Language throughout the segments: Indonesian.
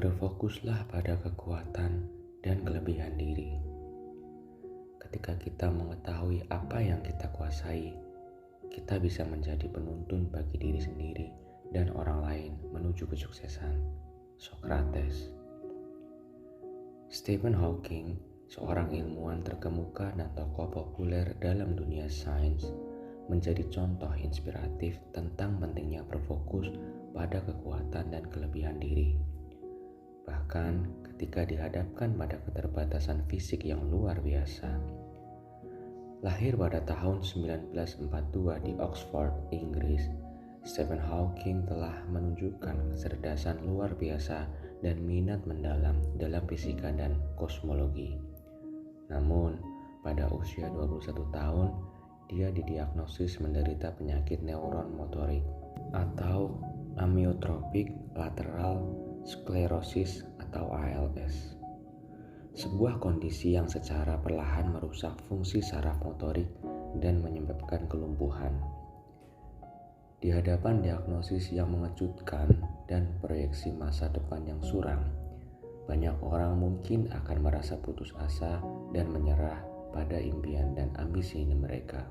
Berfokuslah pada kekuatan dan kelebihan diri. Ketika kita mengetahui apa yang kita kuasai, kita bisa menjadi penuntun bagi diri sendiri dan orang lain menuju kesuksesan. Socrates. Stephen Hawking, seorang ilmuwan terkemuka dan tokoh populer dalam dunia sains, menjadi contoh inspiratif tentang pentingnya berfokus pada kekuatan dan kelebihan diri. Bahkan ketika dihadapkan pada keterbatasan fisik yang luar biasa. Lahir pada tahun 1942 di Oxford, Inggris, Stephen Hawking telah menunjukkan kecerdasan luar biasa dan minat mendalam dalam fisika dan kosmologi. Namun, pada usia 21 tahun, dia didiagnosis menderita penyakit neuron motorik atau amyotrophic lateral sclerosis atau ALS. Sebuah kondisi yang secara perlahan merusak fungsi saraf motorik dan menyebabkan kelumpuhan. Di hadapan diagnosis yang mengejutkan dan proyeksi masa depan yang suram, banyak orang mungkin akan merasa putus asa dan menyerah pada impian dan ambisi mereka.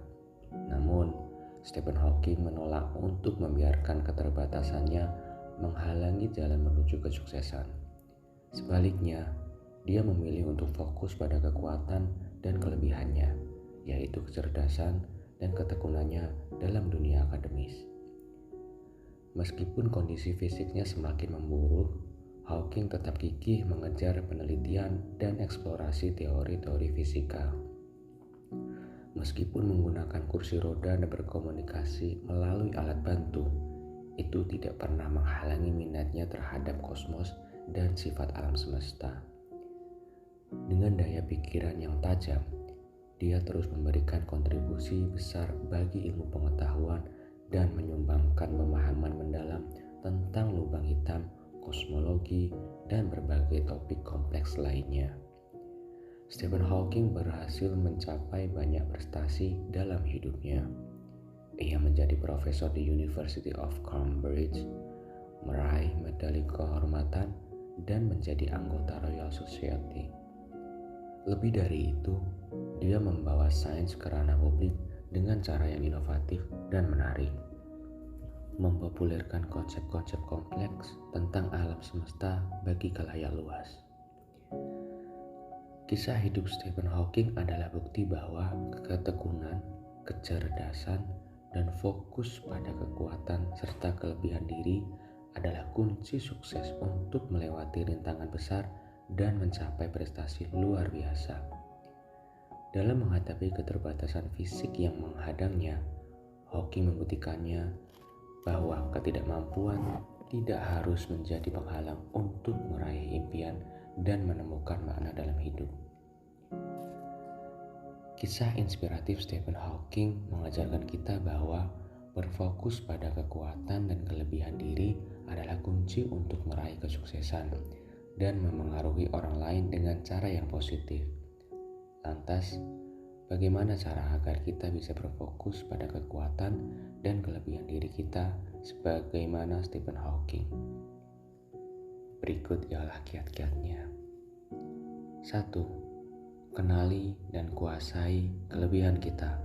Namun, Stephen Hawking menolak untuk membiarkan keterbatasannya menghalangi jalan menuju kesuksesan. Sebaliknya, dia memilih untuk fokus pada kekuatan dan kelebihannya, yaitu kecerdasan dan ketekunannya dalam dunia akademis. Meskipun kondisi fisiknya semakin memburuk, Hawking tetap gigih mengejar penelitian dan eksplorasi teori-teori fisika. Meskipun menggunakan kursi roda dan berkomunikasi melalui alat bantu, itu tidak pernah menghalangi minatnya terhadap kosmos dan sifat alam semesta. Dengan daya pikiran yang tajam, dia terus memberikan kontribusi besar bagi ilmu pengetahuan dan menyumbangkan pemahaman mendalam tentang lubang hitam, kosmologi, dan berbagai topik kompleks lainnya. Stephen Hawking berhasil mencapai banyak prestasi dalam hidupnya. Ia menjadi profesor di University of Cambridge, meraih medali kehormatan, dan menjadi anggota Royal Society. Lebih dari itu, dia membawa sains ke ranah publik dengan cara yang inovatif dan menarik. Mempopulerkan konsep-konsep kompleks tentang alam semesta bagi khalayak luas. Kisah hidup Stephen Hawking adalah bukti bahwa ketekunan, kecerdasan, dan fokus pada kekuatan serta kelebihan diri adalah kunci sukses untuk melewati rintangan besar dan mencapai prestasi luar biasa. Dalam menghadapi keterbatasan fisik yang menghadangnya, Hawking membuktikannya bahwa ketidakmampuan tidak harus menjadi penghalang untuk meraih impian dan menemukan makna dalam hidup. Kisah inspiratif Stephen Hawking mengajarkan kita bahwa berfokus pada kekuatan dan kelebihan diri adalah kunci untuk meraih kesuksesan dan memengaruhi orang lain dengan cara yang positif. Lantas, bagaimana cara agar kita bisa berfokus pada kekuatan dan kelebihan diri kita sebagaimana Stephen Hawking? Berikut ialah kiat-kiatnya. 1. Kenali dan kuasai kelebihan kita.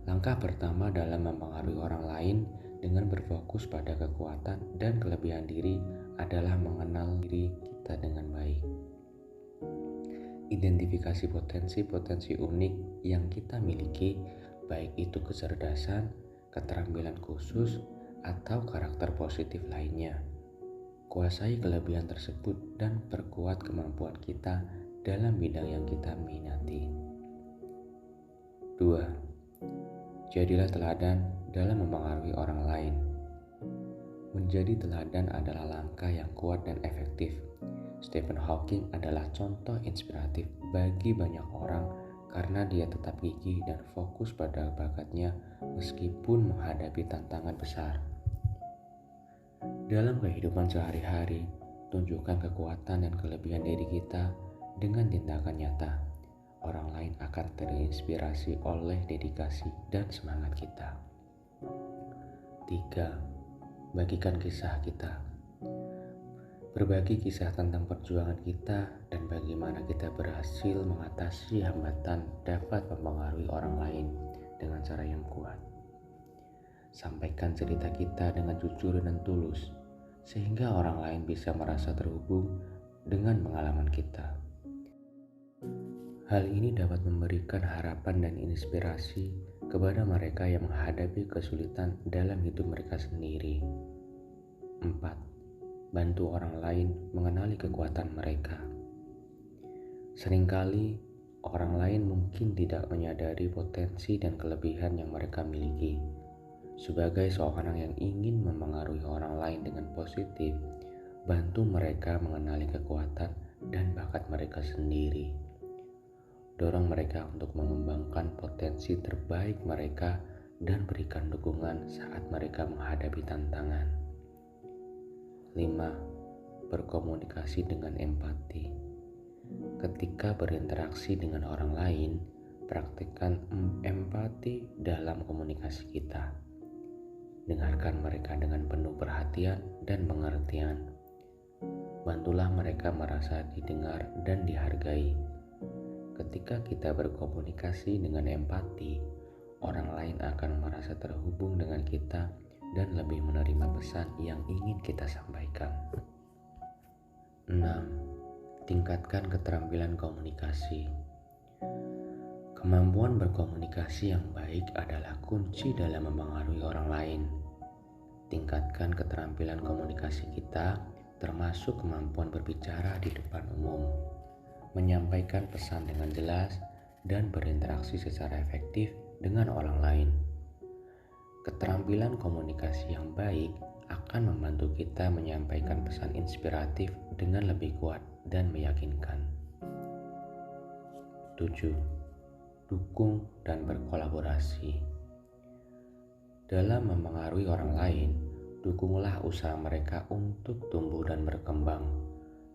Langkah pertama dalam mempengaruhi orang lain dengan berfokus pada kekuatan dan kelebihan diri adalah mengenal diri kita dengan baik. Identifikasi potensi-potensi unik yang kita miliki, baik itu kecerdasan, keterampilan khusus, atau karakter positif lainnya. Kuasai kelebihan tersebut dan perkuat kemampuan kita dalam bidang yang kita minati. 2. Jadilah teladan dalam mempengaruhi orang lain. Menjadi teladan adalah langkah yang kuat dan efektif. Stephen Hawking adalah contoh inspiratif bagi banyak orang karena dia tetap gigih dan fokus pada bakatnya meskipun menghadapi tantangan besar. Dalam kehidupan sehari-hari, tunjukkan kekuatan dan kelebihan diri kita dengan tindakan nyata. Orang lain akan terinspirasi oleh dedikasi dan semangat kita. 3. Bagikan kisah kita. Berbagi kisah tentang perjuangan kita dan bagaimana kita berhasil mengatasi hambatan dapat mempengaruhi orang lain dengan cara yang kuat. Sampaikan cerita kita dengan jujur dan tulus, sehingga orang lain bisa merasa terhubung dengan pengalaman kita. Hal ini dapat memberikan harapan dan inspirasi kepada mereka yang menghadapi kesulitan dalam hidup mereka sendiri. 4. Bantu orang lain mengenali kekuatan mereka. Seringkali orang lain mungkin tidak menyadari potensi dan kelebihan yang mereka miliki. Sebagai seorang yang ingin mempengaruhi orang lain dengan positif, bantu mereka mengenali kekuatan dan bakat mereka sendiri. Dorong mereka untuk mengembangkan potensi terbaik mereka dan berikan dukungan saat mereka menghadapi tantangan. 5. Berkomunikasi dengan empati. Ketika berinteraksi dengan orang lain, praktikkan empati dalam komunikasi kita. Dengarkan mereka dengan penuh perhatian dan pengertian. Bantulah mereka merasa didengar dan dihargai. Ketika kita berkomunikasi dengan empati, orang lain akan merasa terhubung dengan kita dan lebih menerima pesan yang ingin kita sampaikan. 6. Tingkatkan keterampilan komunikasi. Kemampuan berkomunikasi yang baik adalah kunci dalam mempengaruhi orang lain. Tingkatkan keterampilan komunikasi kita, termasuk kemampuan berbicara di depan umum, menyampaikan pesan dengan jelas, dan berinteraksi secara efektif dengan orang lain. Keterampilan komunikasi yang baik akan membantu kita menyampaikan pesan inspiratif dengan lebih kuat dan meyakinkan. 7. Dukung dan berkolaborasi. Dalam mempengaruhi orang lain, dukunglah usaha mereka untuk tumbuh dan berkembang.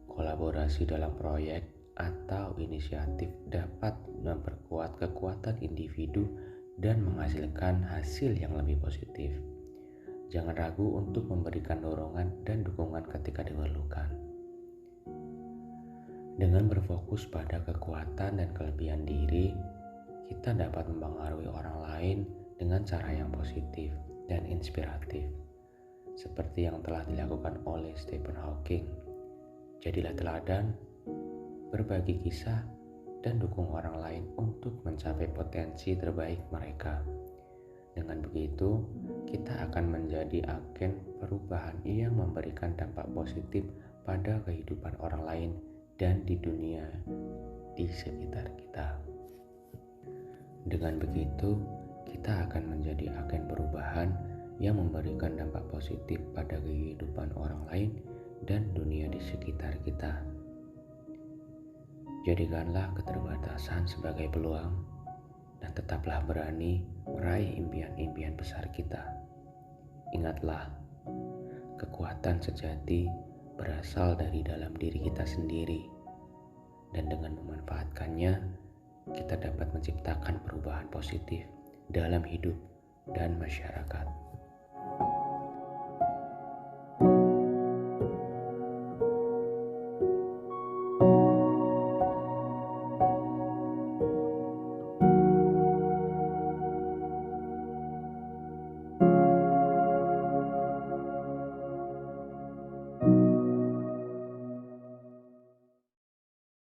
Kolaborasi dalam proyek atau inisiatif dapat memperkuat kekuatan individu dan menghasilkan hasil yang lebih positif. Jangan ragu untuk memberikan dorongan dan dukungan ketika diperlukan. Dengan berfokus pada kekuatan dan kelebihan diri, kita dapat mempengaruhi orang lain dengan cara yang positif dan inspiratif, seperti yang telah dilakukan oleh Stephen Hawking. Jadilah teladan, berbagi kisah, dan dukung orang lain untuk mencapai potensi terbaik mereka. Dengan begitu, kita akan menjadi agen perubahan yang memberikan dampak positif pada kehidupan orang lain dan di dunia di sekitar kita. Dengan begitu, kita akan menjadi agen perubahan yang memberikan dampak positif pada kehidupan orang lain dan dunia di sekitar kita. Jadikanlah keterbatasan sebagai peluang dan tetaplah berani meraih impian-impian besar kita. Ingatlah, kekuatan sejati berasal dari dalam diri kita sendiri, dan dengan memanfaatkannya, kita dapat menciptakan perubahan positif dalam hidup dan masyarakat.